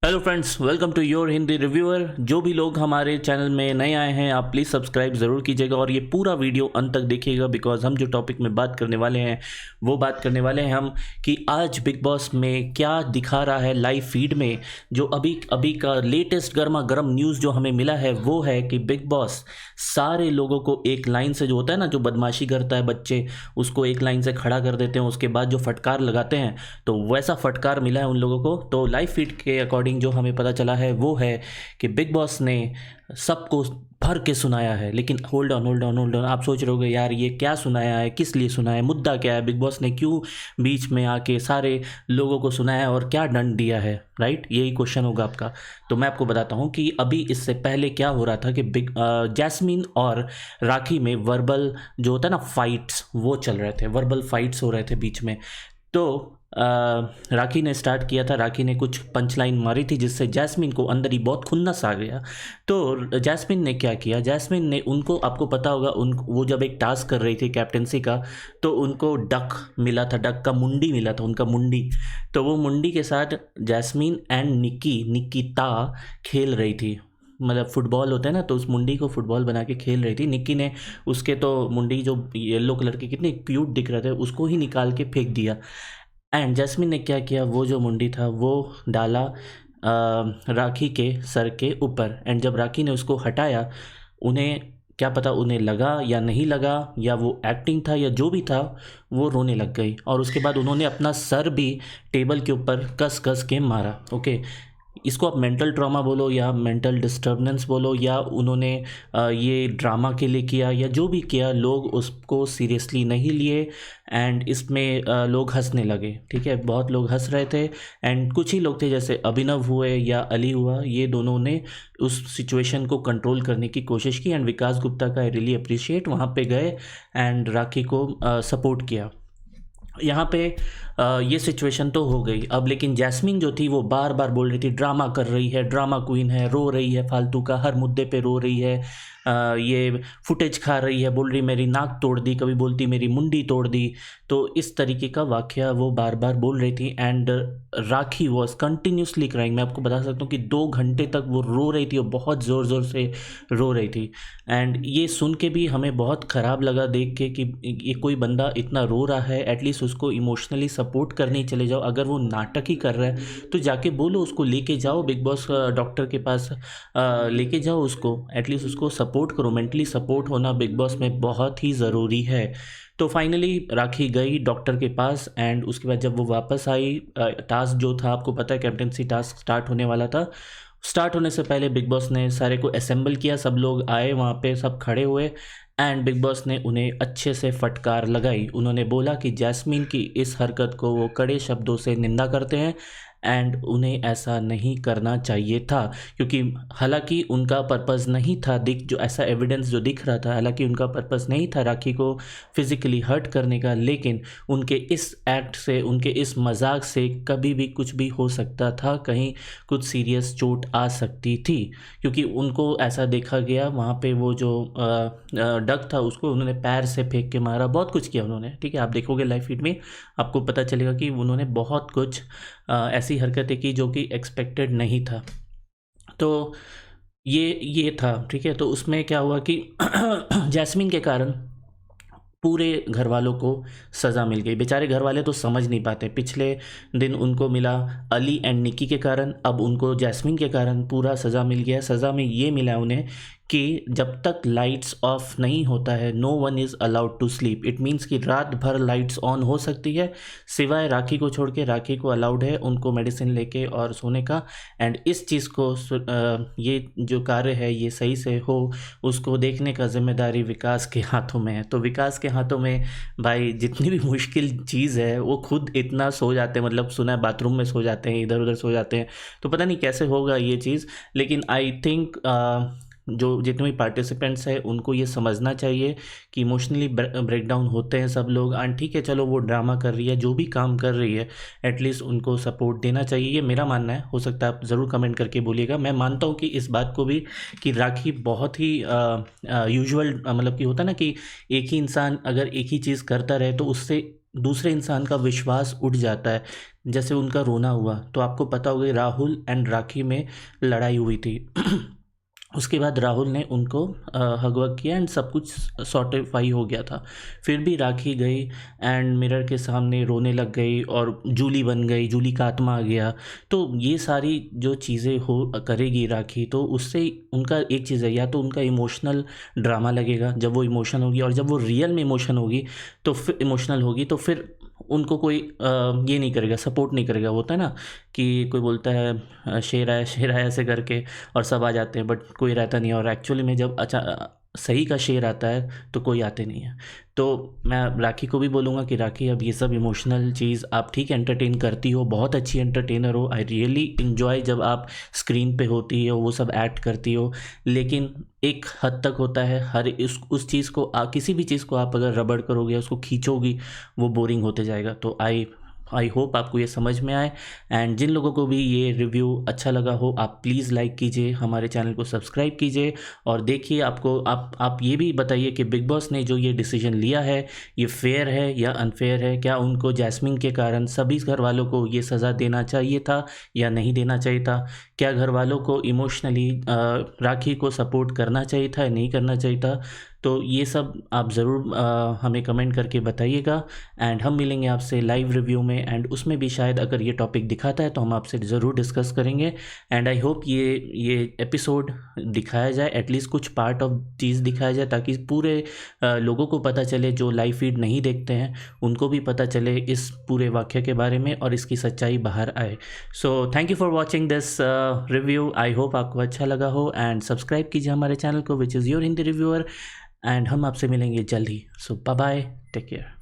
Hello friends, welcome to your Hindi reviewer. जो भी लोग हमारे चैनल में नए आए हैं, आप प्लीज़ सब्सक्राइब ज़रूर कीजिएगा और ये पूरा वीडियो अंत तक देखिएगा, बिकॉज हम जो टॉपिक में बात करने वाले हैं वो बात करने वाले हैं हम कि आज बिग बॉस में क्या दिखा रहा है लाइव फीड में। जो अभी अभी का लेटेस्ट गर्मा गर्म न्यूज़ जो हमें मिला है वो है कि बिग बॉस सारे लोगों को एक लाइन से, जो होता है ना, जो बदमाशी करता है बच्चे, उसको एक लाइन से खड़ा कर देते हैं, उसके बाद जो फटकार लगाते हैं, तो वैसा फटकार मिला है उन लोगों को। तो लाइव फीड के अकॉर्डिंग जो हमें पता चला है वो है कि बिग बॉस ने सबको भर के सुनाया है। लेकिन होल्ड ऑन, आप सोच रहे होगे यार ये क्या सुनाया है, किस लिए सुनाया है, मुद्दा क्या है, बिग बॉस ने क्यों बीच में आके सारे लोगों को सुनाया है और क्या दंड दिया है, राइट? यही क्वेश्चन होगा आपका। तो मैं आपको बताता हूँ कि अभी इससे पहले क्या हो रहा था कि जैस्मीन और राखी में वर्बल जो होता है ना, फाइट्स, वो चल रहे थे, वर्बल फाइट्स हो रहे थे बीच में। तो राखी ने स्टार्ट किया था, राखी ने कुछ पंचलाइन मारी थी जिससे जैस्मिन को अंदर ही बहुत खुन्नस आ गया। तो जैस्मिन ने क्या किया, जैस्मिन ने उनको, आपको पता होगा, वो जब एक टास्क कर रही थी कैप्टेंसी का, तो उनको डक मिला था, डक का मुंडी मिला था, उनका मुंडी। तो वो मुंडी के साथ जैस्मिन एंड निकिता खेल रही थी। मतलब फुटबॉल होता है ना, तो उस मुंडी को फुटबॉल बना के खेल रही थी। निक्की ने उसके तो मुंडी जो येलो कलर के कितने क्यूट दिख रहे थे उसको ही निकाल के फेंक दिया। एंड जैस्मिन ने क्या किया, वो जो मुंडी था वो डाला राखी के सर के ऊपर। एंड जब राखी ने उसको हटाया, उन्हें क्या पता उन्हें लगा या नहीं लगा, या वो एक्टिंग था या जो भी था, वो रोने लग गई। और उसके बाद उन्होंने अपना सर भी टेबल के ऊपर कस कस के मारा। ओके, इसको आप मेंटल ट्रॉमा बोलो या मेंटल डिस्टर्बेंस बोलो, या उन्होंने ये ड्रामा के लिए किया या जो भी किया, लोग उसको सीरियसली नहीं लिए। एंड इसमें लोग हंसने लगे, ठीक है, बहुत लोग हंस रहे थे। एंड कुछ ही लोग थे जैसे अभिनव हुए या अली हुआ, ये दोनों ने उस सिचुएशन को कंट्रोल करने की कोशिश की। एंड विकास गुप्ता का आई रियली अप्रिशिएट, वहाँ पे गए एंड राखी को सपोर्ट किया। यहाँ पे ये सिचुएशन तो हो गई अब, लेकिन जैस्मिन जो थी वो बार बार बोल रही थी ड्रामा कर रही है, ड्रामा क्वीन है, रो रही है फालतू का, हर मुद्दे पे रो रही है, ये फुटेज खा रही है, बोल रही मेरी नाक तोड़ दी, कभी बोलती मेरी मुंडी तोड़ दी। तो इस तरीके का वाकया वो बार बार बोल रही थी। And rakhi was continuously crying. मैं आपको बता सकता हूँ कि 2 घंटे तक वो रो रही थी और बहुत ज़ोर ज़ोर से रो रही थी। एंड ये सुन के भी हमें बहुत ख़राब लगा देख के कि ये कोई बंदा इतना रो रहा है, एटलीस्ट उसको इमोशनली सपोर्ट करने चले जाओ। अगर वो नाटक ही कर रहा है तो जाके बोलो, उसको लेके जाओ बिग बॉस डॉक्टर के पास, लेके जाओ उसको, एटलीस्ट उसको सपोर्ट करो। मेंटली सपोर्ट होना बिग बॉस में बहुत ही ज़रूरी है। तो फाइनली राखी गई डॉक्टर के पास। एंड उसके बाद जब वो वापस आई, टास्क जो था, आपको पता है कैप्टेंसी टास्क स्टार्ट होने वाला था। स्टार्ट होने से पहले बिग बॉस ने सारे को असेंबल किया, सब लोग आए वहाँ पे, सब खड़े हुए। एंड बिग बॉस ने उन्हें अच्छे से फटकार लगाई। उन्होंने बोला कि जैस्मीन की इस हरकत को वो कड़े शब्दों से निंदा करते हैं एंड उन्हें ऐसा नहीं करना चाहिए था, क्योंकि हालांकि उनका पर्पस नहीं था, जो ऐसा एविडेंस जो दिख रहा था, हालांकि उनका पर्पस नहीं था राखी को फिज़िकली हर्ट करने का, लेकिन उनके इस एक्ट से, उनके इस मजाक से कभी भी कुछ भी हो सकता था, कहीं कुछ सीरियस चोट आ सकती थी। क्योंकि उनको ऐसा देखा गया वहाँ पे, वो जो डक था उसको उन्होंने पैर से फेंक के मारा, बहुत कुछ किया उन्होंने, ठीक है। आप देखोगे लाइव फीड में आपको पता चलेगा कि उन्होंने बहुत कुछ ऐसी हरकतें की जो कि एक्सपेक्टेड नहीं था। तो ये था, ठीक है। तो उसमें क्या हुआ कि जैस्मिन के कारण पूरे घर वालों को सज़ा मिल गई। बेचारे घर वाले तो समझ नहीं पाते, पिछले दिन उनको मिला अली एंड निकी के कारण, अब उनको जैस्मिन के कारण पूरा सज़ा मिल गया। सज़ा में ये मिला उन्हें कि जब तक लाइट्स ऑफ नहीं होता है, no one is allowed to sleep. It means कि रात भर लाइट्स ऑन हो सकती है, सिवाय राखी को छोड़ के। राखी को अलाउड है उनको मेडिसिन लेके और सोने का। एंड इस चीज़ को ये जो कार्य है ये सही से हो, उसको देखने का जिम्मेदारी विकास के हाथों में है। तो विकास के हाथों में भाई जितनी भी मुश्किल चीज़ है, वो खुद इतना सो जाते हैं, मतलब सुना है बाथरूम में सो जाते हैं, इधर उधर सो जाते हैं। तो पता नहीं कैसे होगा ये चीज़, लेकिन आई थिंक जो जितने भी पार्टिसिपेंट्स हैं उनको ये समझना चाहिए कि इमोशनली ब्रेकडाउन होते हैं सब लोग। एंड ठीक है, चलो वो ड्रामा कर रही है, जो भी काम कर रही है, एटलीस्ट उनको सपोर्ट देना चाहिए, ये मेरा मानना है। हो सकता है आप ज़रूर कमेंट करके बोलिएगा। मैं मानता हूँ कि इस बात को भी कि राखी बहुत ही यूजुअल, मतलब कि होता है ना कि एक ही इंसान अगर एक ही चीज़ करता रहे तो उससे दूसरे इंसान का विश्वास उठ जाता है। जैसे उनका रोना हुआ, तो आपको पता होगा राहुल एंड राखी में लड़ाई हुई थी। उसके बाद राहुल ने उनको हग वग किया एंड सब कुछ सॉर्टिफाई हो गया था। फिर भी राखी गई एंड मिरर के सामने रोने लग गई और जूली बन गई, जूली का आत्मा आ गया। तो ये सारी जो चीज़ें हो करेगी राखी, तो उससे उनका एक चीज़ है, या तो उनका इमोशनल ड्रामा लगेगा जब वो इमोशन होगी, और जब वो रियल में इमोशन होगी तो फिर इमोशनल होगी तो फिर उनको कोई ये नहीं करेगा, सपोर्ट नहीं करेगा। होता है ना कि कोई बोलता है शेर आया ऐसे करके और सब आ जाते हैं, बट कोई रहता नहीं है। और एक्चुअली में जब सही का शेर आता है तो कोई आते नहीं है। तो मैं राखी को भी बोलूँगा कि राखी, अब ये सब इमोशनल चीज़ आप ठीक एंटरटेन करती हो, बहुत अच्छी एंटरटेनर हो। आई रियली इन्जॉय जब आप स्क्रीन पे होती हो, वो सब एक्ट करती हो। लेकिन एक हद तक होता है, हर उस चीज़ को किसी भी चीज़ को आप अगर रबड़ करोगे, उसको खींचोगी, वो बोरिंग होते जाएगा। तो आई होप आपको ये समझ में आए। एंड जिन लोगों को भी ये रिव्यू अच्छा लगा हो, आप प्लीज़ लाइक कीजिए, हमारे चैनल को सब्सक्राइब कीजिए और देखिए। आपको आप ये भी बताइए कि बिग बॉस ने जो ये डिसीजन लिया है, ये फेयर है या अनफेयर है। क्या उनको जैस्मिन के कारण सभी घर वालों को ये सज़ा देना चाहिए था या नहीं देना चाहिए था? क्या घर वालों को इमोशनली राखी को सपोर्ट करना चाहिए था या नहीं करना चाहिए था? तो ये सब आप ज़रूर हमें कमेंट करके बताइएगा। एंड हम मिलेंगे आपसे लाइव रिव्यू में, एंड उसमें भी शायद अगर ये टॉपिक दिखाता है तो हम आपसे ज़रूर डिस्कस करेंगे। एंड आई होप ये एपिसोड दिखाया जाए, एटलीस्ट कुछ पार्ट ऑफ चीज़ दिखाया जाए, ताकि पूरे लोगों को पता चले, जो लाइव फीड नहीं देखते हैं उनको भी पता चले इस पूरे वाक़ये के बारे में और इसकी सच्चाई बाहर आए। So thank you for watching this review. I hope आपको अच्छा लगा हो, एंड सब्सक्राइब कीजिए हमारे चैनल को, which is your Hindi reviewer. And हम आपसे मिलेंगे जल्द ही। सो बाय बाय, टेक केयर।